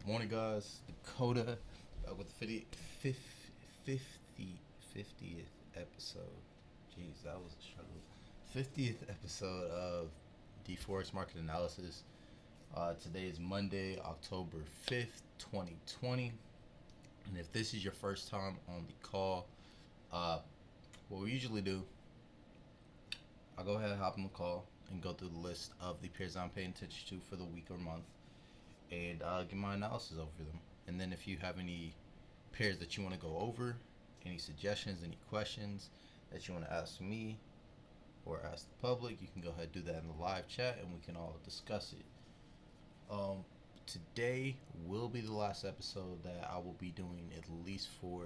Morning, guys. Dakota with the 50th episode. Jeez, that was a struggle. 50th episode of D4X Market Analysis. Today is Monday, October 5th, 2020. And if this is your first time on the call, what we usually do, I'll go ahead and hop on the call and go through the list of the pairs I'm paying attention to for the week or month, and get my analysis over them. And then if you have any pairs that you want to go over, any suggestions, any questions that you want to ask me or ask the public, you can go ahead and do that in the live chat and we can all discuss it. Today will be the last episode that I will be doing, at least for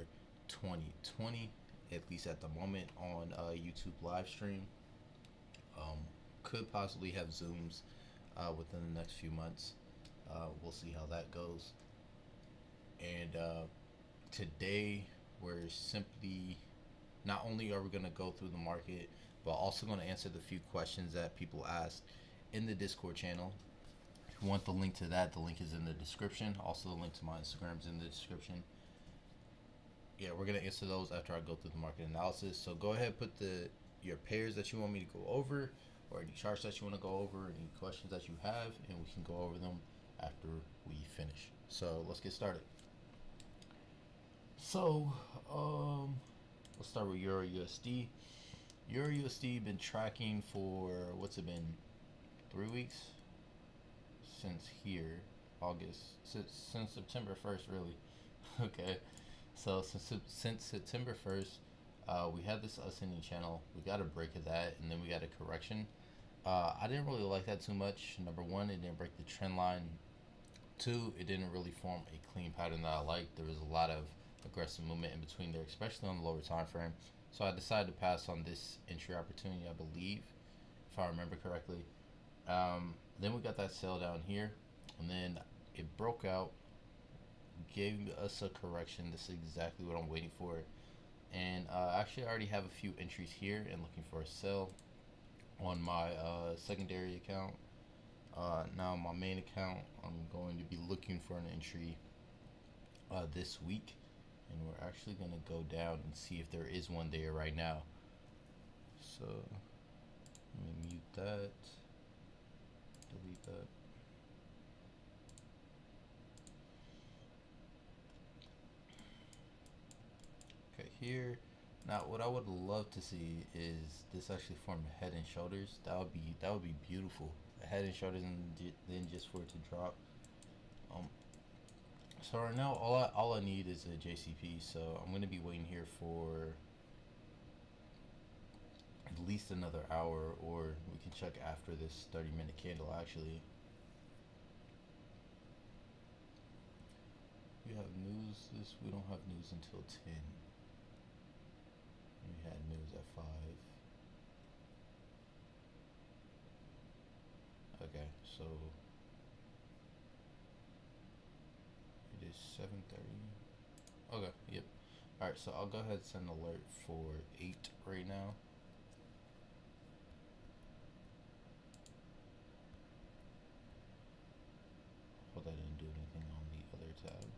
2020, at least at the moment, on YouTube live stream. Could possibly have Zooms within the next few months. We'll see how that goes. And today we're simply, not only are we going to go through the market, but also going to answer the few questions that people asked in the Discord channel. If you want the link to that, the link is in the description. Also, the link to my Instagram is in the description. Yeah, we're going to answer those after I go through the market analysis. So go ahead, put your pairs that you want me to go over, or any charts that you want to go over, any questions that you have, and we can go over them after we finish. So let's get started. So let's start with EURUSD. EURUSD been tracking for, what's it been, 3 weeks since here, August, since September 1st, really. Okay, so since September 1st, we had this ascending channel. We got a break of that, and then we got a correction. I didn't really like that too much. Number one, it didn't break the trend line. Two, it didn't really form a clean pattern that I liked. There was a lot of aggressive movement in between there, especially on the lower time frame. So I decided to pass on this entry opportunity, I believe, if I remember correctly. Then we got that sell down here, and then it broke out, gave us a correction. This is exactly what I'm waiting for. And actually, I already have a few entries here and looking for a sell on my secondary account. Now, my main account, I'm going to be looking for an entry this week, and we're actually going to go down and see if there is one there right now. So let me mute that, delete that. Okay, here. Now, what I would love to see is this actually form a head and shoulders. That would be beautiful. A head and shoulders, and then just for it to drop. So right now, all I need is a JCP. So I'm going to be waiting here for at least another hour, or we can check after this 30-minute candle. Actually, we have news. We don't have news until 10. We had news at 5. Okay, so it is 7:30. Okay, yep. Alright, so I'll go ahead and send an alert for 8 right now. Hope I didn't do anything on the other tab.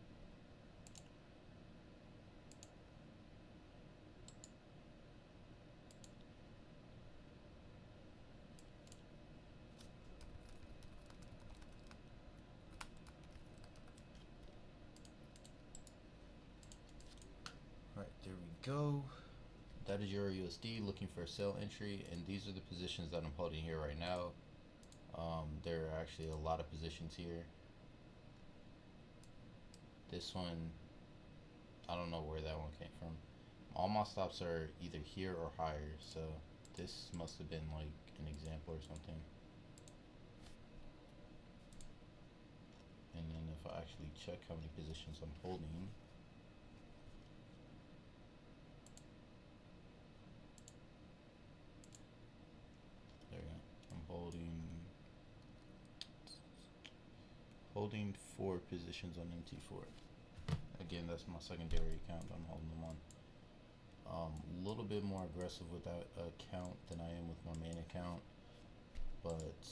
Alright, there we go. That is EURUSD, looking for a sell entry, and these are the positions that I'm holding here right now. There are actually a lot of positions here. This one, I don't know where that one came from. All my stops are either here or higher, so this must have been like an example or something. And then if I actually check how many positions I'm holding, there we go. I'm holding 4 positions on MT4. Again, that's my secondary account that I'm holding them on. A little bit more aggressive with that account than I am with my main account, but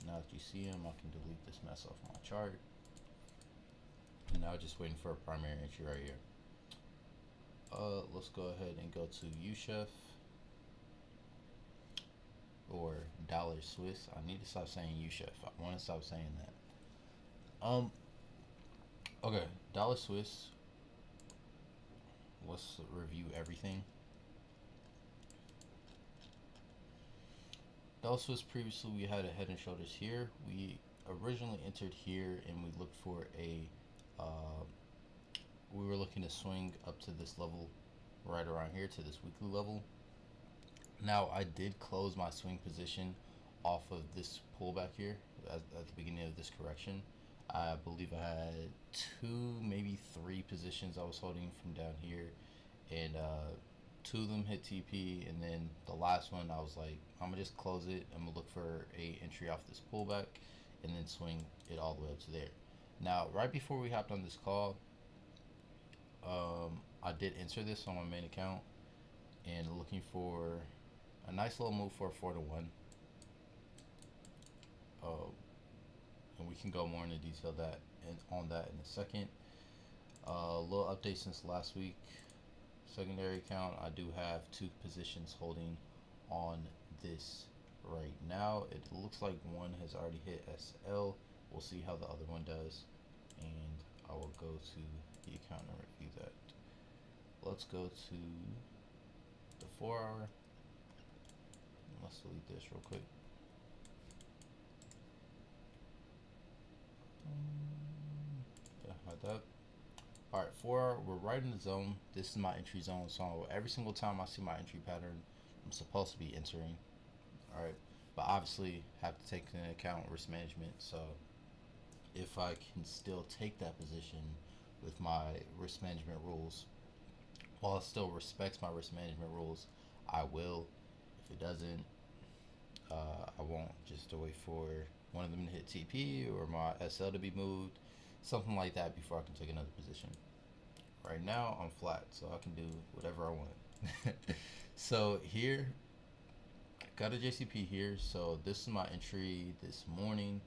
now that you see them, I can delete this mess off my chart. Now just waiting for a primary entry right here. Let's go ahead and go to USDCHF or dollar Swiss. I need to stop saying USDCHF. I want to stop saying that. Okay, dollar Swiss. Let's review everything. Dollar Swiss, previously we had a head and shoulders here. We originally entered here and we looked for a we were looking to swing up to this level right around here, to this weekly level. Now I did close my swing position off of this pullback here at the beginning of this correction. I believe I had 2, maybe 3 positions I was holding from down here, and 2 of them hit TP, and then the last one I was like, I'm gonna just close it. I'm gonna look for a entry off this pullback and then swing it all the way up to there. Now right before we hopped on this call, I did enter this on my main account and looking for a nice little move for a 4-to-1. And we can go more into detail that and on that in a second. A little update since last week. Secondary account, I do have 2 positions holding on this right now. It looks like one has already hit SL. We'll see how the other one does, and I will go to the account and review that. Let's go to the 4-hour. Let's delete this real quick. Yeah, like that. Alright, 4-hour, we're right in the zone. This is my entry zone, so every single time I see my entry pattern, I'm supposed to be entering. Alright, but obviously have to take into account risk management, so if I can still take that position with my risk management rules, while it still respects my risk management rules, I will. If it doesn't, I won't. Just to wait for one of them to hit TP or my SL to be moved, something like that, before I can take another position. Right now I'm flat, so I can do whatever I want. So here, got a JCP here. So this is my entry this morning.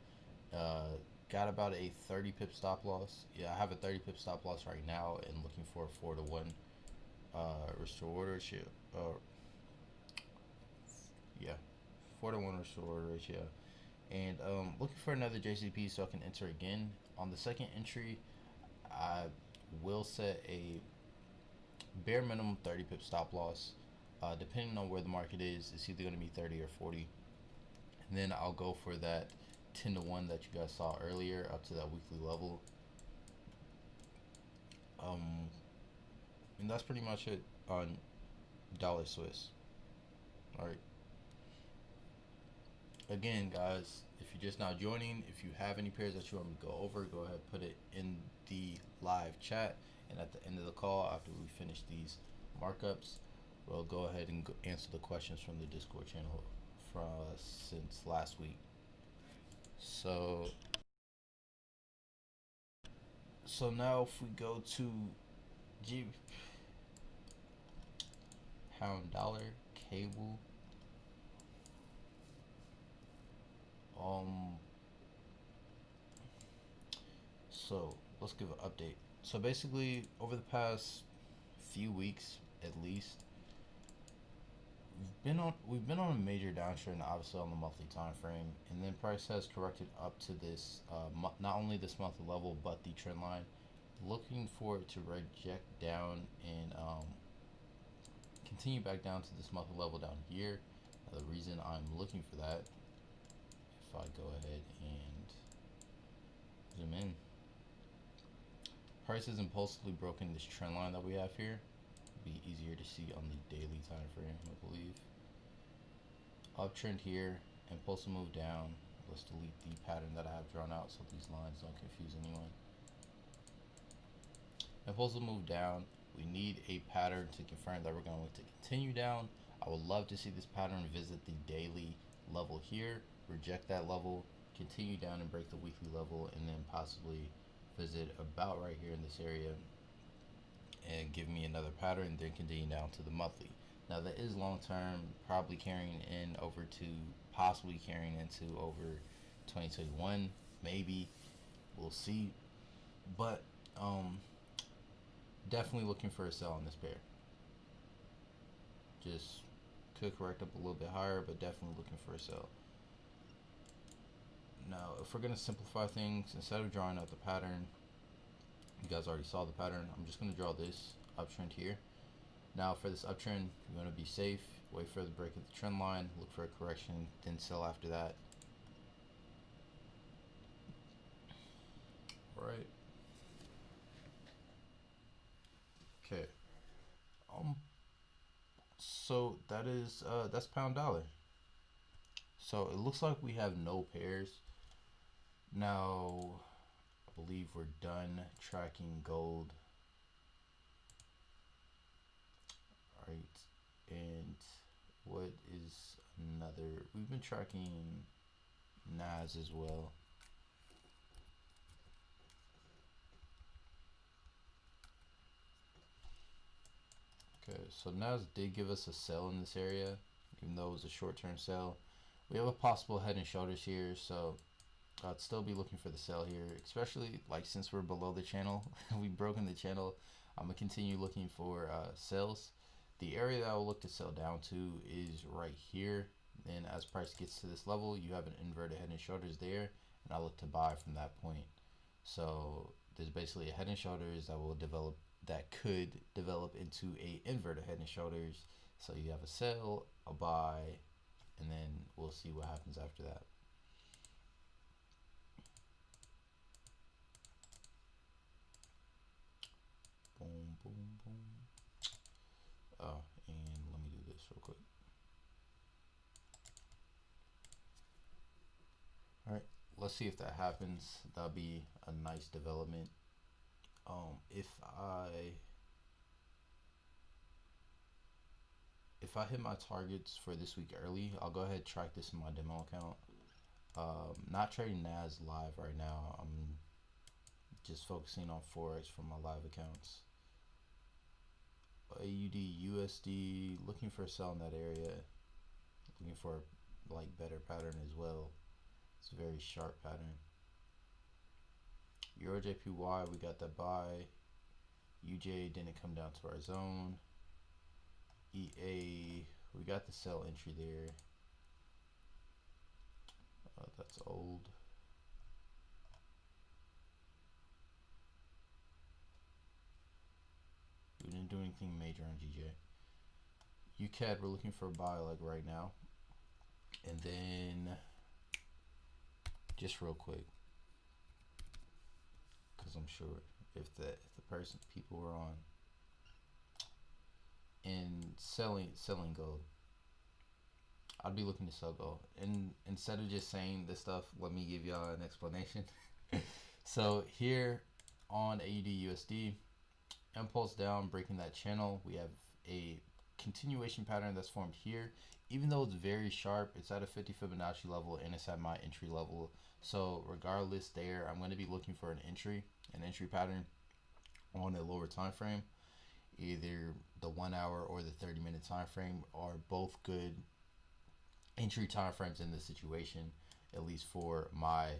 Got about a 30 pip stop loss. Yeah, I have a 30 pip stop loss right now and looking for a 4-to-1 restore order ratio. Yeah, 4-to-1 restore order ratio. And looking for another JCP so I can enter again. On the second entry, I will set a bare minimum 30 pip stop loss. Depending on where the market is, it's either going to be 30 or 40. And then I'll go for that 10-to-1 that you guys saw earlier up to that weekly level. And that's pretty much it on dollar Swiss. Alright. Again, guys, if you're just now joining, if you have any pairs that you want me to go over, go ahead and put it in the live chat. And at the end of the call, after we finish these markups, we'll go ahead and answer the questions from the Discord channel from since last week. So now if we go to pound dollar cable, so let's give an update. So basically, over the past few weeks at least, we've been on a major downtrend, obviously on the monthly time frame, and then price has corrected up to this not only this monthly level but the trend line. Looking for it to reject down and continue back down to this monthly level down here. Now, the reason I'm looking for that, if I go ahead and zoom in, price has impulsively broken this trend line that we have here. Be easier to see on the daily time frame, I believe. Uptrend here, impulsive move down. Let's delete the pattern that I have drawn out so these lines don't confuse anyone. Impulsive move down. We need a pattern to confirm that we're going to continue down. I would love to see this pattern visit the daily level here, reject that level, continue down and break the weekly level, and then possibly visit about right here in this area and give me another pattern, then continue down to the monthly. Now that is long term, probably carrying in over to possibly carrying into over 2021, maybe, we'll see. But Definitely looking for a sell on this pair. Just could correct up a little bit higher, but definitely looking for a sell. Now, if we're gonna simplify things, instead of drawing out the pattern, you guys already saw the pattern. I'm just gonna draw this uptrend here. Now, for this uptrend, you want to be safe. Wait for the break of the trend line. Look for a correction, then sell after that. All right. Okay. So that is that's pound dollar. So it looks like we have no pairs. Now, I believe we're done tracking gold. All right. And what is another? We've been tracking NAS as well. Okay, so NAS did give us a sell in this area, even though it was a short-term sell. We have a possible head and shoulders here, so I'd still be looking for the sell here, especially like since we're below the channel. We've broken the channel. I'm gonna continue looking for sells. The area that I'll look to sell down to is right here. And as price gets to this level, you have an inverted head and shoulders there, and I look to buy from that point. So there's basically a head and shoulders that will develop, that could develop into a inverted head and shoulders. So you have a sell, a buy, and then we'll see what happens after that. Boom, boom, boom. Oh, and let me do this real quick. All right, let's see if that happens. That'll be a nice development. If I hit my targets for this week early, I'll go ahead and track this in my demo account. Not trading NAS live right now. I'm just focusing on Forex from my live accounts. AUD, USD, looking for a sell in that area. Looking for like better pattern as well. It's a very sharp pattern. EURUSD, we got that buy. UJ didn't come down to our zone. EA, we got the sell entry there. That's old. We didn't do anything major on GJ. UCAD, we're looking for a buy like right now. And then, just real quick, because I'm sure if the people were on and selling gold, I'd be looking to sell gold. And instead of just saying this stuff, let me give y'all an explanation. So here on AUD USD, impulse down, breaking that channel. We have a continuation pattern that's formed here. Even though it's very sharp, it's at a 50 Fibonacci level and it's at my entry level. So regardless there, I'm going to be looking for an entry pattern on a lower time frame. Either the 1 hour or the 30-minute time frame are both good entry time frames in this situation, at least for my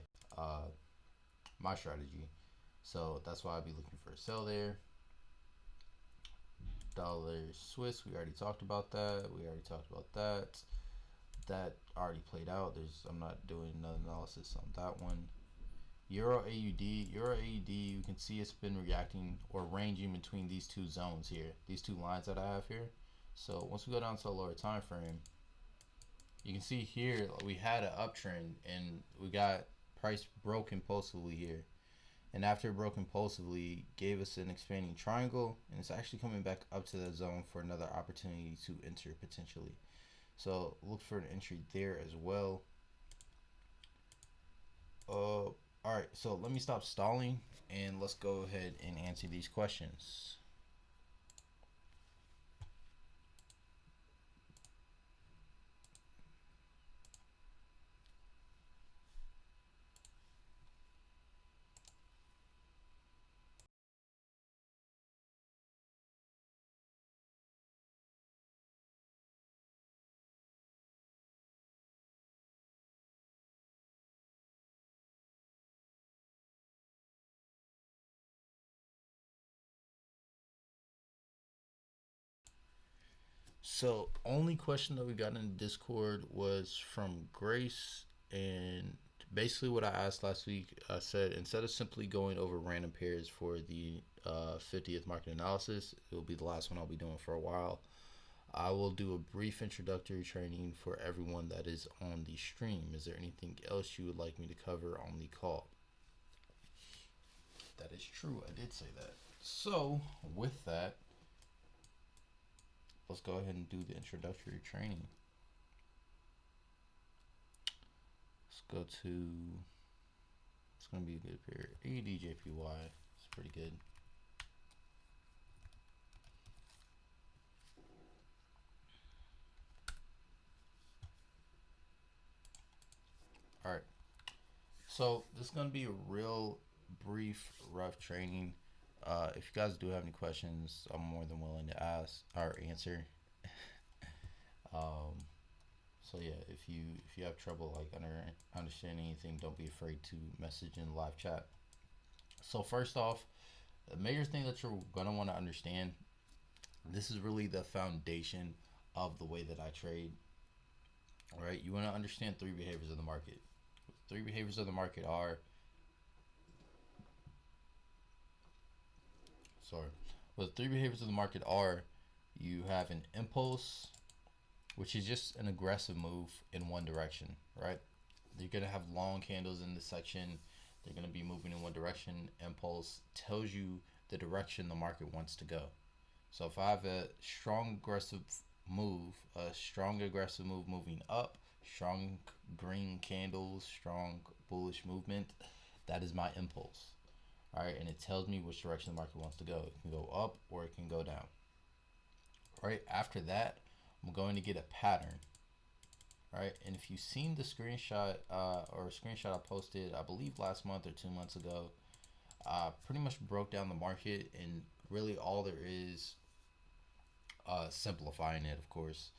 my strategy. So that's why I'll be looking for a sell there. Dollar Swiss, we already talked about that. That already played out. I'm not doing another analysis on that one. Euro AUD, you can see it's been reacting or ranging between these two zones here, these two lines that I have here. So once we go down to a lower time frame, you can see here we had an uptrend and we got price broke impulsively here. And after it broke impulsively, gave us an expanding triangle, and it's actually coming back up to the zone for another opportunity to enter potentially. So look for an entry there as well. All right, so let me stop stalling and let's go ahead and answer these questions. So only question that we got in Discord was from Grace, and basically what I asked last week, I said instead of simply going over random pairs for the 50th market analysis, it will be the last one I'll be doing for a while. I will do a brief introductory training for everyone that is on the stream. Is there anything else you would like me to cover on the call? That is true. I did say that. So with that, let's go ahead and do the introductory training. Let's go to, it's going to be a good pair. AUDJPY, it's pretty good. All right. So this is going to be a real brief, rough training. If you guys do have any questions, I'm more than willing to ask or answer. So yeah, if you have trouble like understanding anything, don't be afraid to message in the live chat. So first off, the major thing that you're gonna want to understand, this is really the foundation of the way that I trade. All right, you want to understand three behaviors of the market. Three behaviors of the market are, the three behaviors of the market are, you have an impulse, which is just an aggressive move in one direction, right? You're gonna have long candles in this section. They're gonna be moving in one direction. Impulse tells you the direction the market wants to go. So if I have a strong aggressive move moving up, strong green candles, strong bullish movement, that is my impulse. All right, and it tells me which direction the market wants to go. It can go up or it can go down. Right after that, I'm going to get a pattern. Right, and if you've seen the screenshot I posted, I believe last month or 2 months ago, pretty much broke down the market, and really all there is, simplifying it, of course,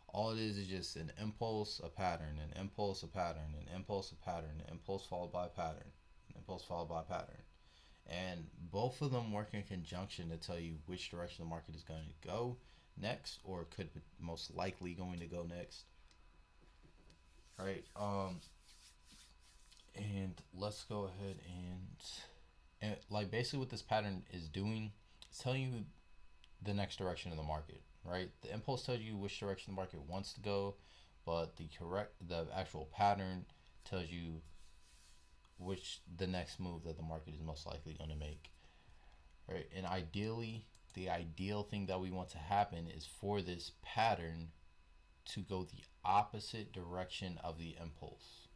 all it is just an impulse, a pattern, an impulse, a pattern, an impulse, a pattern, an impulse followed by a pattern, an impulse followed by a pattern. And both of them work in conjunction to tell you which direction the market is going to go next, or could most likely going to go next. All right, and let's go ahead and like basically what this pattern is doing, it's telling you the next direction of the market, right? The impulse tells you which direction the market wants to go, but the actual pattern tells you which the next move that the market is most likely going to make, right? And ideally, the ideal thing that we want to happen is for this pattern to go the opposite direction of the impulse.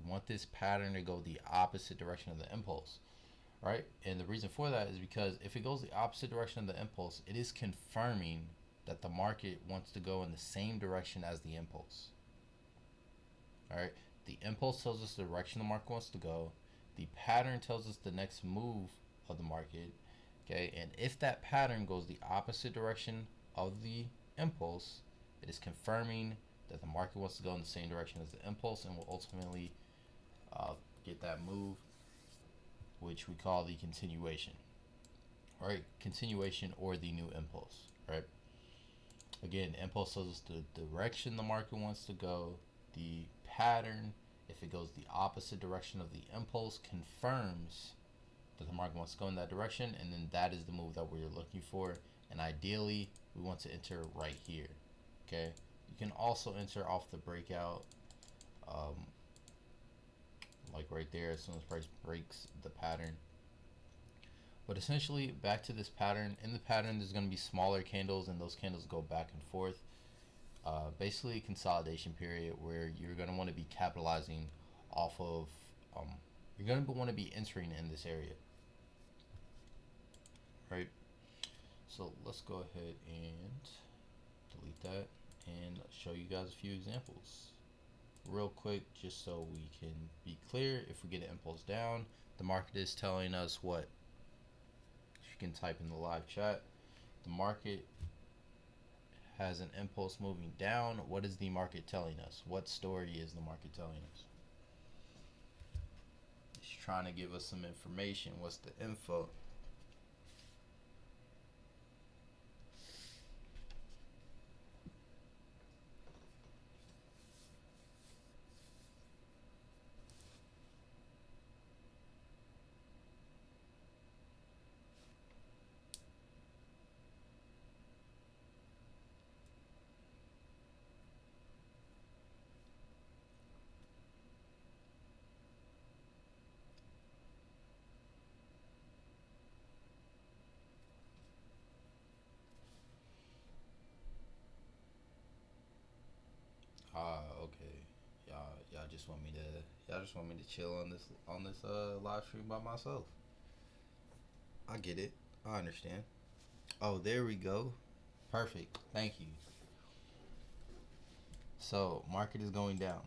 We want this pattern to go the opposite direction of the impulse, right? And the reason for that is because if it goes the opposite direction of the impulse, it is confirming that the market wants to go in the same direction as the impulse. All right, the impulse tells us the direction the market wants to go. The pattern tells us the next move of the market. Okay, and if that pattern goes the opposite direction of the impulse, it is confirming that the market wants to go in the same direction as the impulse, and will ultimately get that move, which we call the continuation. All right, continuation or the new impulse. Right. Again, impulse tells us the direction the market wants to go. The pattern, if it goes the opposite direction of the impulse, confirms that the market wants to go in that direction, and then that is the move that we're looking for. And ideally, we want to enter right here. Okay, you can also enter off the breakout, like right there, as soon as price breaks the pattern. But essentially, back to this pattern. In the pattern, there's going to be smaller candles, and those candles go back and forth. Basically, a consolidation period where you're going to want to be capitalizing off of. You're going to want to be entering in this area, right? So let's go ahead and delete that and show you guys a few examples real quick, just so we can be clear. If we get an impulse down, the market is telling us what? You can type in the live chat. The market has an impulse moving down. What is the market telling us? What story is the market telling us? It's trying to give us some information. What's the info? just want me to chill on this live stream by myself. I get it. I understand. Oh, there we go. Perfect. Thank you. So market is going down.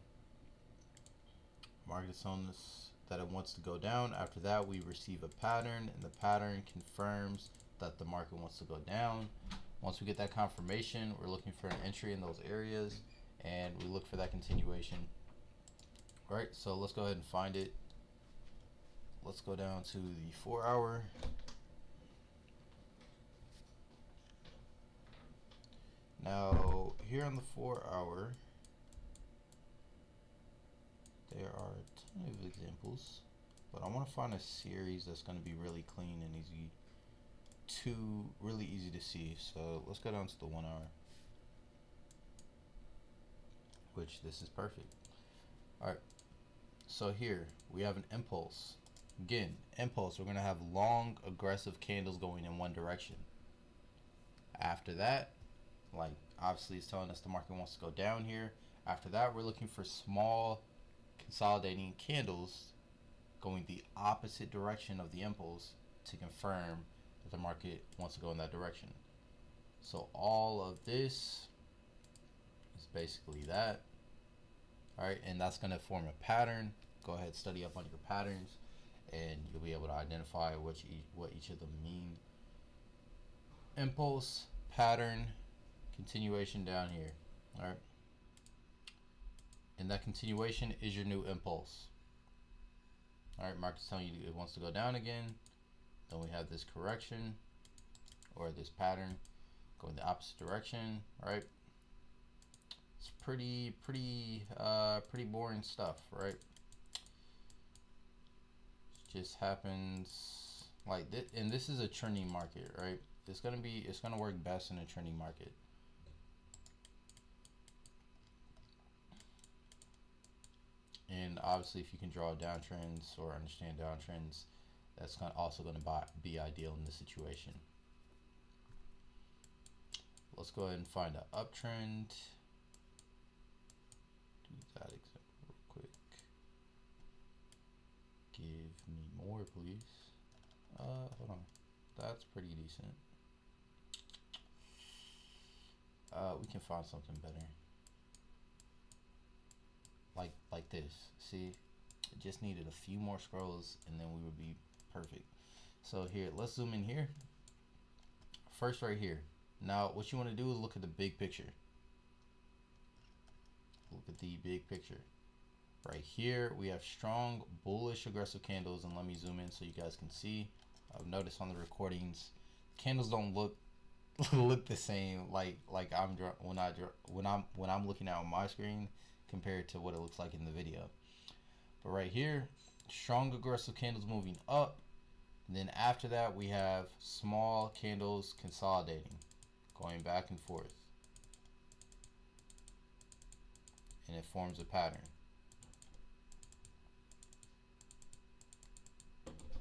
Market is telling us that it wants to go down. After that, we receive a pattern, and the pattern confirms that the market wants to go down. Once we get that confirmation, we're looking for an entry in those areas, and we look for that continuation. All right, so let's go ahead and find it. Let's go down to the 4 hour. Now, here on the 4 hour, there are a ton of examples, but I want to find a series that's going to be really clean and really easy to see. So let's go down to the 1 hour, which this is perfect. All right, so here we have an impulse. Again, impulse, we're going to have long aggressive candles going in one direction. After that, like obviously it's telling us the market wants to go down here. After that, we're looking for small consolidating candles going the opposite direction of the impulse to confirm that the market wants to go in that direction. So all of this is basically that. All right, and that's going to form a pattern. Go ahead, study up on your patterns, and you'll be able to identify what each of them mean. Impulse, pattern, continuation down here. All right, and that continuation is your new impulse. All right, market's telling you it wants to go down again. Then we have this correction or this pattern going the opposite direction. All right, it's pretty boring stuff, right? It just happens like this, and this is a trending market, right? It's gonna work best in a trending market. And obviously, if you can draw downtrends or understand downtrends, that's also going to be ideal in this situation. Let's go ahead and find an uptrend. Do that example real quick. Give me more, please. Hold on. That's pretty decent. We can find something better. Like this. See, it just needed a few more scrolls and then we would be perfect. So here, let's zoom in here. First right here. Now what you want to do is look at the big picture. Look at the big picture. Right here we have strong bullish aggressive candles, and let me zoom in so you guys can see. I've noticed on the recordings candles don't look the same like when I'm looking at on my screen compared to what it looks like in the video. But right here, strong aggressive candles moving up, and then after that we have small candles consolidating, going back and forth, and it forms a pattern.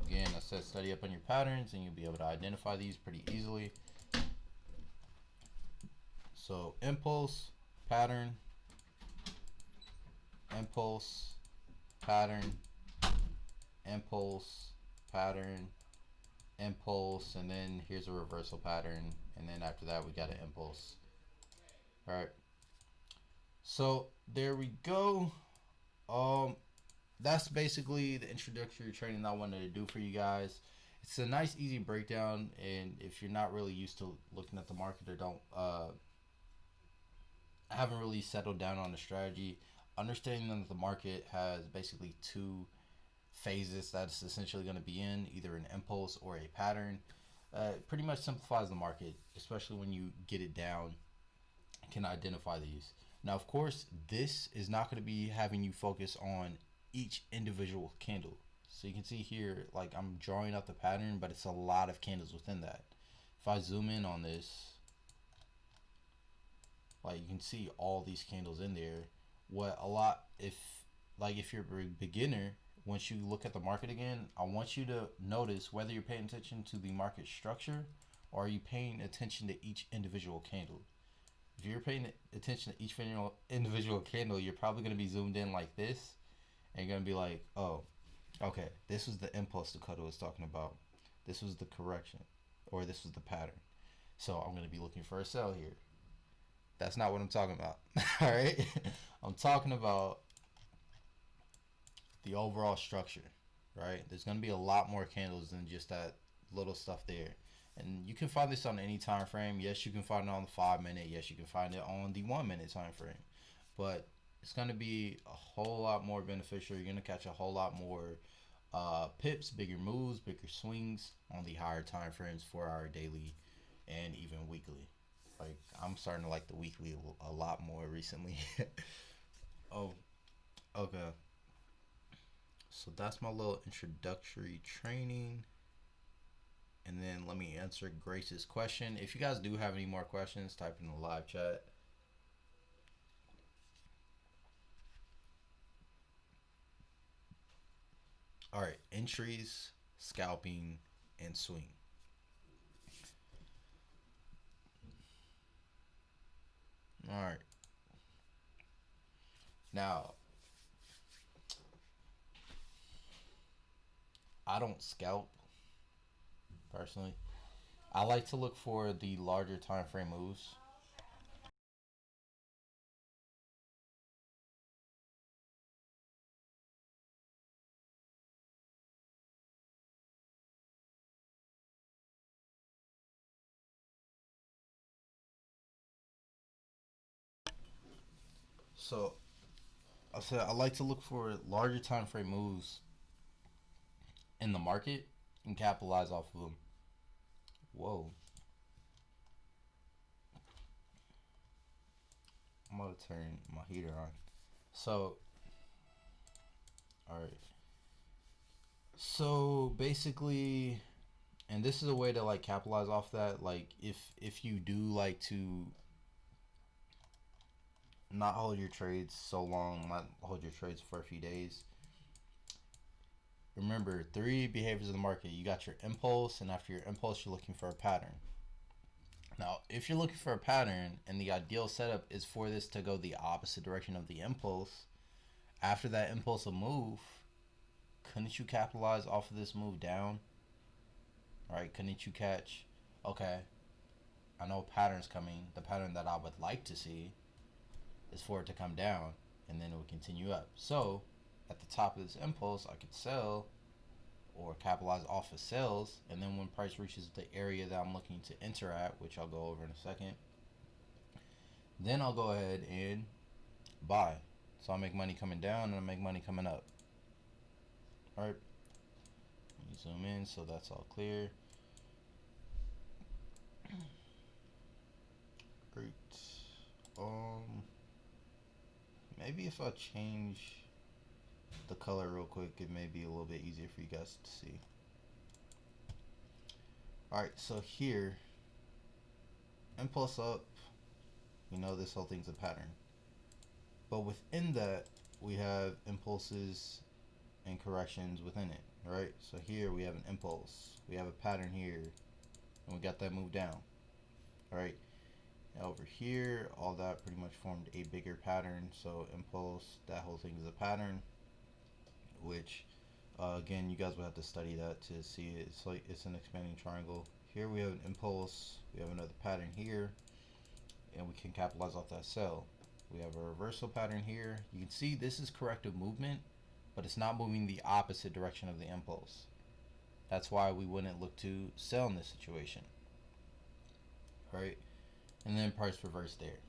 Again, I said study up on your patterns and you'll be able to identify these pretty easily. So impulse, pattern, impulse, pattern, impulse, pattern, impulse, and then here's a reversal pattern, and then after that we got an impulse. All right, so there we go. That's basically the introductory training I wanted to do for you guys. It's a nice easy breakdown, and if you're not really used to looking at the market or haven't really settled down on the strategy, understanding that the market has basically two phases that it's essentially going to be in, either an impulse or a pattern, pretty much simplifies the market, especially when you get it down and can identify these. Now, of course, this is not going to be having you focus on each individual candle. So you can see here, like I'm drawing out the pattern, but it's a lot of candles within that. If I zoom in on this, like you can see all these candles in there. If you're a beginner, once you look at the market again, I want you to notice whether you're paying attention to the market structure or are you paying attention to each individual candle. If you're paying attention to each individual candle, you're probably going to be zoomed in like this, and you're gonna be like, oh, okay, this was the impulse Dakota was talking about. This was the correction, or this was the pattern. So I'm gonna be looking for a sell here. That's not what I'm talking about. All right, I'm talking about the overall structure. Right, there's gonna be a lot more candles than just that little stuff there. And you can find this on any time frame. Yes, you can find it on the 5 minute. Yes, you can find it on the 1 minute time frame. But it's going to be a whole lot more beneficial. You're going to catch a whole lot more pips, bigger moves, bigger swings on the higher time frames, 4 hour daily and even weekly. Like, I'm starting to like the weekly a lot more recently. Oh, okay. So that's my little introductory training. And then let me answer Grace's question. If you guys do have any more questions, type in the live chat. All right, entries, scalping, and swing. All right. Now, I don't scalp personally. I like to look for the larger time frame moves. So I said I like to look for larger time frame moves in the market and capitalize off of them. Whoa. I'm gonna turn my heater on. So, all right. So basically, and this is a way to like capitalize off that. Like if you do like to not hold your trades so long, not hold your trades for a few days. Remember, 3 behaviors of the market. You got your impulse, and after your impulse, you're looking for a pattern. Now, if you're looking for a pattern and the ideal setup is for this to go the opposite direction of the impulse, after that impulsive move, couldn't you capitalize off of this move down? Right? Couldn't you catch, okay, I know a pattern's coming. The pattern that I would like to see is for it to come down and then it would continue up. So, at the top of this impulse, I could sell or capitalize off of sales, and then when price reaches the area that I'm looking to enter at, which I'll go over in a second, then I'll go ahead and buy. So I'll make money coming down and I'll make money coming up. Alright, let me zoom in so that's all clear. Great. Maybe if I change the color real quick, it may be a little bit easier for you guys to see. Alright, so here, impulse up, you know this whole thing's a pattern. But within that, we have impulses and corrections within it, right? So here we have an impulse, we have a pattern here, and we got that move down, right? Over here, all that pretty much formed a bigger pattern. So impulse, that whole thing is a pattern, which again, you guys will have to study that to see it. It's like it's an expanding triangle. Here we have an impulse, we have another pattern here, and we can capitalize off that sell. We have a reversal pattern here. You can see this is corrective movement, but it's not moving the opposite direction of the impulse. That's why we wouldn't look to sell in this situation, right? And then price reverse there.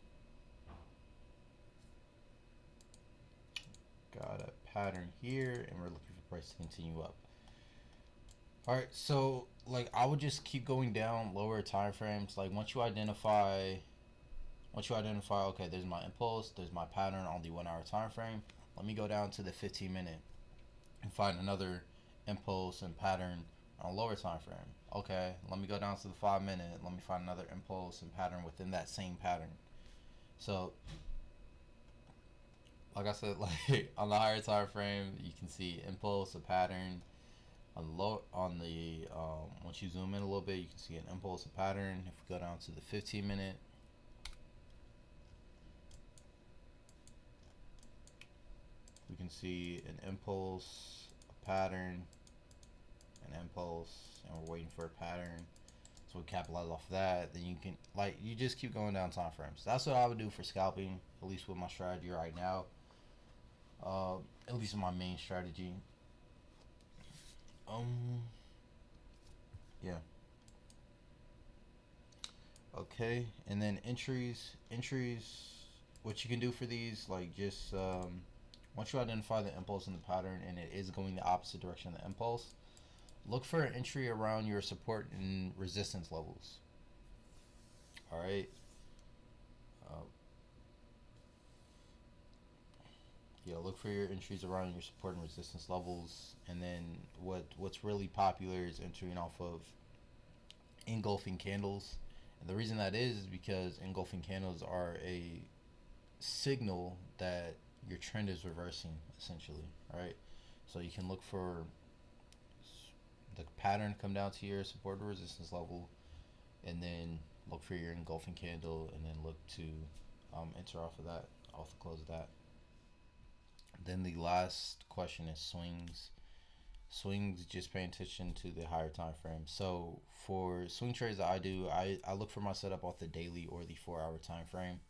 Got a pattern here, and we're looking for price to continue up. All right, so like I would just keep going down lower time frames. Like once you identify, okay, there's my impulse, there's my pattern on the 1 hour time frame. Let me go down to the 15-minute and find another impulse and pattern on a lower time frame. Okay, let me go down to the 5-minute. Let me find another impulse and pattern within that same pattern. So, like I said, like on the higher time frame, you can see impulse, a pattern. Once you zoom in a little bit, you can see an impulse, a pattern. If we go down to the 15-minute, we can see an impulse, a pattern, an impulse, and we're waiting for a pattern. So we capitalize off that. Then you can, like, you just keep going down time frames. That's what I would do for scalping, at least with my strategy right now. At least in my main strategy. Yeah. Okay, and then entries. What you can do for these, like, just once you identify the impulse and the pattern, and it is going the opposite direction of the impulse, look for an entry around your support and resistance levels. All right. Yeah, look for your entries around your support and resistance levels, and then what's really popular is entering off of engulfing candles. And the reason that is because engulfing candles are a signal that your trend is reversing, essentially. Right. So you can look for the pattern come down to your support or resistance level, and then look for your engulfing candle, and then look to enter off of that, off the close of that. Then the last question is swings. Swings, just paying attention to the higher time frame. So for swing trades that I do, I look for my setup off the daily or the 4-hour time frame,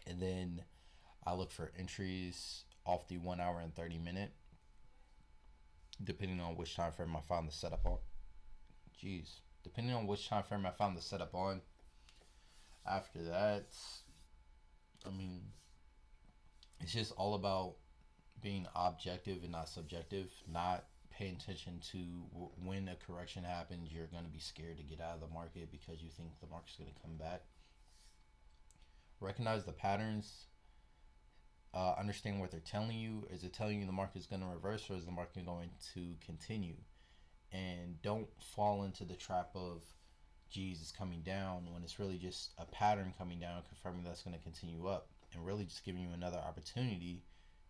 and then I look for entries off the 1 hour and 30 minute, depending on which time frame I found the setup on. Depending on which time frame I found the setup on. After that, I mean, it's just all about being objective and not subjective, not paying attention to when a correction happens. You're going to be scared to get out of the market because you think the market's going to come back. Recognize the patterns. Understand what they're telling you. Is it telling you the market is going to reverse, or is the market going to continue? And don't fall into the trap of, geez, it's coming down, when it's really just a pattern coming down, confirming that's going to continue up, and really just giving you another opportunity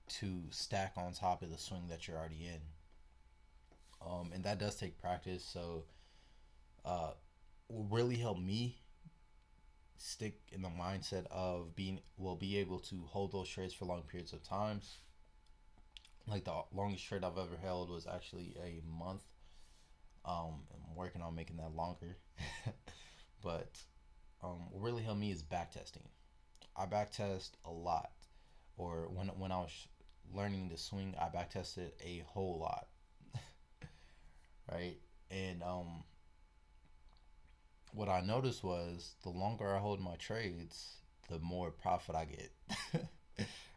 to stack on top of the swing that you're already in. And that does take practice. So will really help me stick in the mindset of be able to hold those trades for long periods of time. Like, the longest trade I've ever held was actually a month. I'm working on making that longer. But what really helped me is backtesting. I backtest a lot. Or when I was learning to swing, I backtested a whole lot. Right? And what I noticed was the longer I hold my trades, the more profit I get.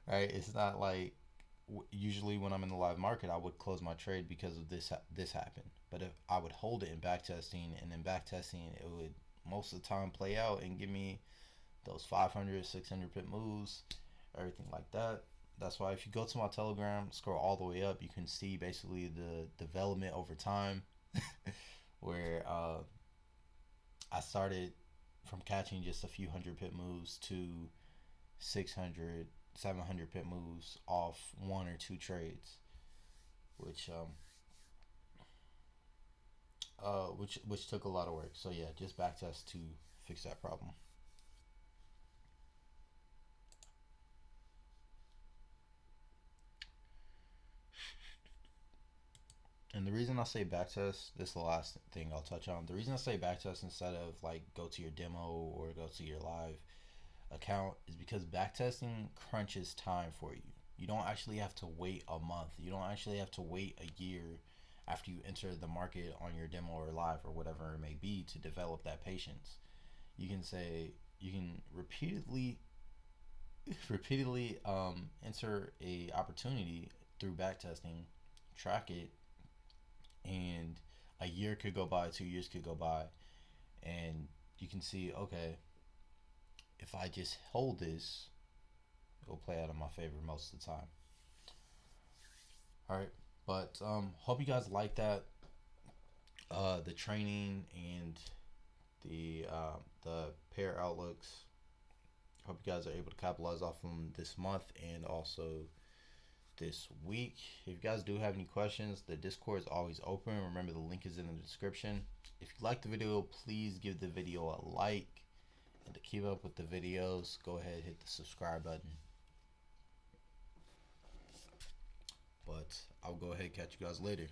Right? It's not like, usually when I'm in the live market, I would close my trade because of this happened. But if I would hold it in backtesting, and in backtesting it would most of the time play out and give me those 500, 600 pip moves, everything like that. That's why if you go to my Telegram, scroll all the way up, you can see basically the development over time. Where I started from catching just a few hundred pip moves to 600, 700 pip moves off 1 or 2 trades, which took a lot of work. So yeah, just backtest to fix that problem. And the reason I say backtest, this is the last thing I'll touch on. The reason I say backtest instead of like go to your demo or go to your live account is because backtesting crunches time for you. You don't actually have to wait a month. You don't actually have to wait a year after you enter the market on your demo or live or whatever it may be to develop that patience. You can repeatedly enter a opportunity through backtesting, track it, and a year could go by, 2 years could go by, and you can see, okay, if I just hold this, it'll play out in my favor most of the time. All right, but hope you guys like that, the training and the pair outlooks. Hope you guys are able to capitalize off them this month and also this week. If you guys do have any questions, the Discord is always open. Remember, the link is in the description. If you like the video, please give the video a like. And to keep up with the videos, go ahead and hit the subscribe button. But I'll go ahead and catch you guys later.